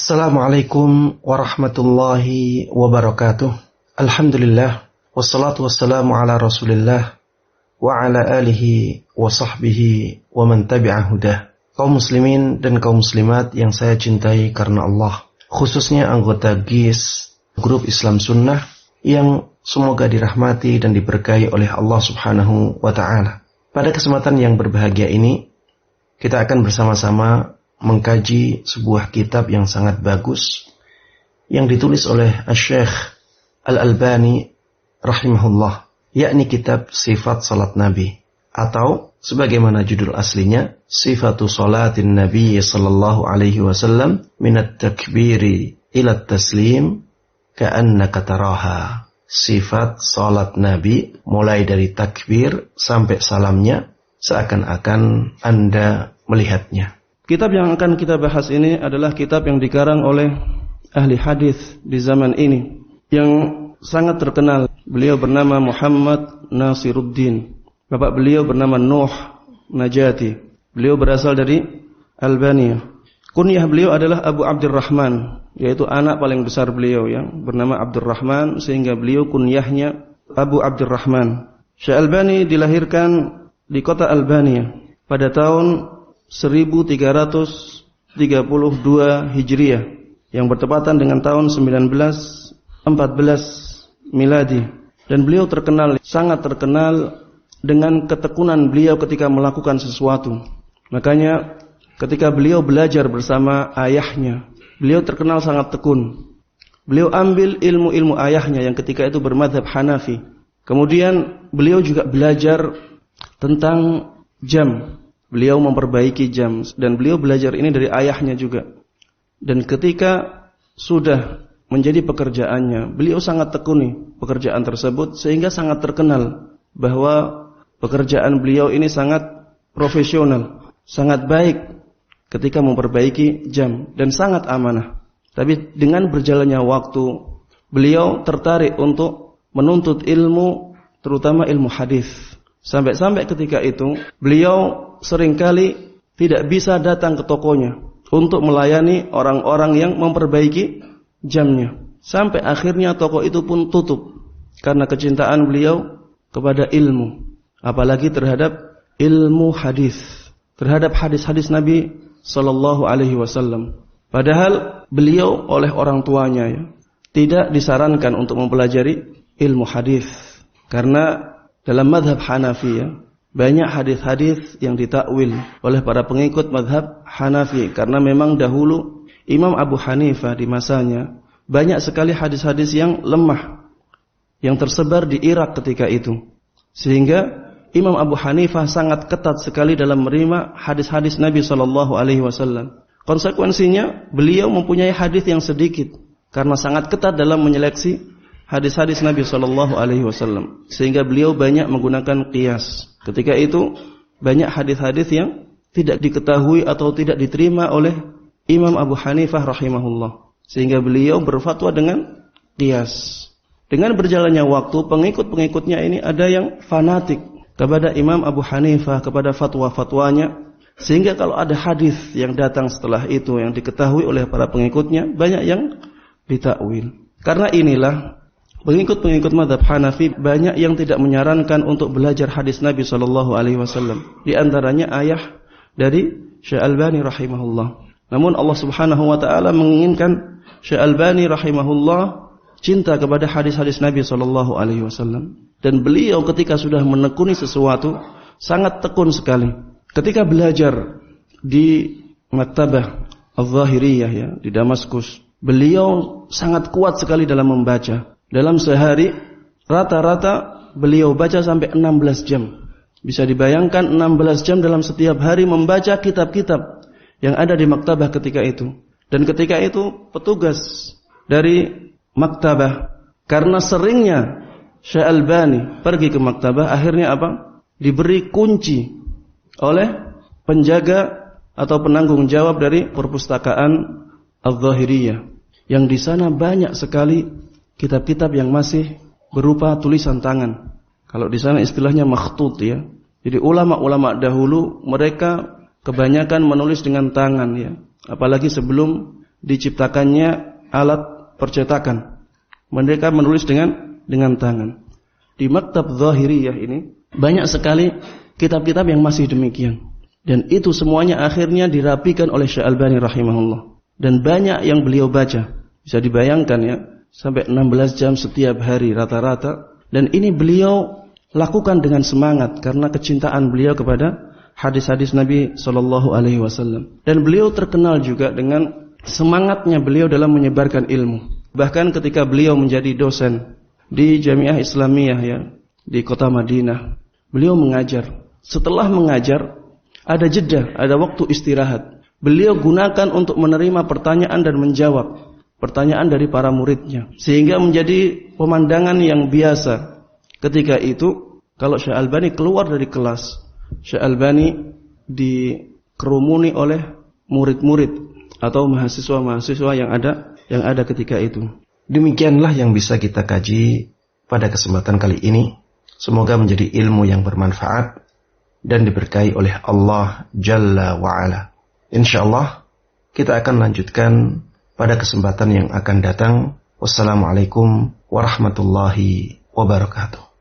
Assalamualaikum warahmatullahi wabarakatuh. Alhamdulillah, wassalatu wassalamu ala rasulillah wa ala alihi wa sahbihi wa man tabi'a hudah. Kaum muslimin dan kaum muslimat yang saya cintai karena Allah, khususnya anggota GIS Grup Islam Sunnah yang semoga dirahmati dan diberkahi oleh Allah Subhanahu wa ta'ala. Pada kesempatan yang berbahagia ini, kita akan bersama-sama mengkaji sebuah kitab yang sangat bagus yang ditulis oleh Syekh Al-Albani rahimahullah, yakni kitab Sifat Salat Nabi, atau sebagaimana judul aslinya Sifatu Salatin Nabi sallallahu alaihi wasallam minat takbiri ila taslim ka'annaka taraha. Sifat salat Nabi mulai dari takbir sampai salamnya seakan-akan Anda melihatnya. Kitab yang akan kita bahas ini adalah kitab yang dikarang oleh ahli hadis di zaman ini yang sangat terkenal. Beliau bernama Muhammad Nasiruddin. Bapak beliau bernama Nuh Najati. Beliau berasal dari Albania. Kunyah beliau adalah Abu Abdurrahman, yaitu anak paling besar beliau yang bernama Abdurrahman, sehingga beliau kunyahnya Abu Abdurrahman. Syekh Albani dilahirkan di kota Albania pada tahun 1332 Hijriah yang bertepatan dengan tahun 1914 Miladi, dan beliau sangat terkenal dengan ketekunan beliau ketika melakukan sesuatu. Makanya ketika beliau belajar bersama ayahnya, beliau terkenal sangat tekun. Beliau ambil ilmu-ilmu ayahnya yang ketika itu bermadzhab Hanafi. Kemudian beliau juga belajar tentang jam. Beliau memperbaiki jam, dan beliau belajar ini dari ayahnya juga. Dan ketika sudah menjadi pekerjaannya, beliau sangat tekuni pekerjaan tersebut sehingga sangat terkenal bahwa pekerjaan beliau ini sangat profesional, sangat baik ketika memperbaiki jam dan sangat amanah. Tapi dengan berjalannya waktu, beliau tertarik untuk menuntut ilmu, terutama ilmu hadis. Sampai-sampai ketika itu beliau seringkali tidak bisa datang ke tokonya untuk melayani orang-orang yang memperbaiki jamnya. Sampai akhirnya toko itu pun tutup karena kecintaan beliau kepada ilmu, apalagi terhadap ilmu hadis, terhadap hadis-hadis Nabi sallallahu alaihi wasallam. Padahal beliau oleh orang tuanya tidak disarankan untuk mempelajari ilmu hadis, karena dalam mazhab Hanafi banyak hadis-hadis yang ditakwil oleh para pengikut mazhab Hanafi, karena memang dahulu Imam Abu Hanifah di masanya banyak sekali hadis-hadis yang lemah yang tersebar di Irak ketika itu, sehingga Imam Abu Hanifah sangat ketat sekali dalam menerima hadis-hadis Nabi sallallahu alaihi wasallam. Konsekuensinya beliau mempunyai hadis yang sedikit karena sangat ketat dalam menyeleksi hadis-hadis Nabi sallallahu alaihi wasallam, sehingga beliau banyak menggunakan qiyas. Ketika itu banyak hadis-hadis yang tidak diketahui atau tidak diterima oleh Imam Abu Hanifah rahimahullah, sehingga beliau berfatwa dengan qiyas. Dengan berjalannya waktu, pengikut-pengikutnya ini ada yang fanatik kepada Imam Abu Hanifah, kepada fatwa-fatwanya, sehingga kalau ada hadis yang datang setelah itu yang diketahui oleh para pengikutnya, banyak yang ditakwil. Karena inilah pengikut-pengikut mazhab Hanafi banyak yang tidak menyarankan untuk belajar hadis Nabi sallallahu alaihi wasallam. Di antaranya ayah dari Syekh Albani rahimahullah. Namun Allah Subhanahu wa taala menginginkan Syekh Albani rahimahullah cinta kepada hadis-hadis Nabi sallallahu alaihi wasallam, dan beliau ketika sudah menekuni sesuatu sangat tekun sekali. Ketika belajar di Maktabah Al-Zahiriyah di Damaskus, beliau sangat kuat sekali dalam membaca. Dalam sehari rata-rata beliau baca sampai 16 jam. Bisa dibayangkan 16 jam dalam setiap hari membaca kitab-kitab yang ada di maktabah ketika itu. Dan ketika itu petugas dari maktabah, karena seringnya Syekh Albani pergi ke maktabah, akhirnya diberi kunci oleh penjaga atau penanggung jawab dari perpustakaan Al-Zahiriyah, yang di sana banyak sekali kitab-kitab yang masih berupa tulisan tangan. Kalau di sana istilahnya makhtut Jadi ulama-ulama dahulu mereka kebanyakan menulis dengan tangan Apalagi sebelum diciptakannya alat percetakan. Mereka menulis dengan tangan. Di Maktab Zahiriyah ini banyak sekali kitab-kitab yang masih demikian. Dan itu semuanya akhirnya dirapikan oleh Syekh Albani rahimahullah. Dan banyak yang beliau baca. Bisa dibayangkan ya, sampai 16 jam setiap hari rata-rata. Dan ini beliau lakukan dengan semangat karena kecintaan beliau kepada hadis-hadis Nabi SAW. Dan beliau terkenal juga dengan semangatnya beliau dalam menyebarkan ilmu. Bahkan ketika beliau menjadi dosen di Jamiah Islamiyah ya, di kota Madinah, beliau mengajar. Setelah mengajar, ada jeda, ada waktu istirahat. Beliau gunakan untuk menerima pertanyaan dan menjawab pertanyaan dari para muridnya. Sehingga menjadi pemandangan yang biasa. Ketika itu, kalau Syekh Albani keluar dari kelas, Syekh Albani dikerumuni oleh murid-murid atau mahasiswa-mahasiswa yang ada ketika itu. Demikianlah yang bisa kita kaji pada kesempatan kali ini. Semoga menjadi ilmu yang bermanfaat dan diberkahi oleh Allah Jalla wa'ala. InsyaAllah kita akan lanjutkan pada kesempatan yang akan datang. Wassalamualaikum warahmatullahi wabarakatuh.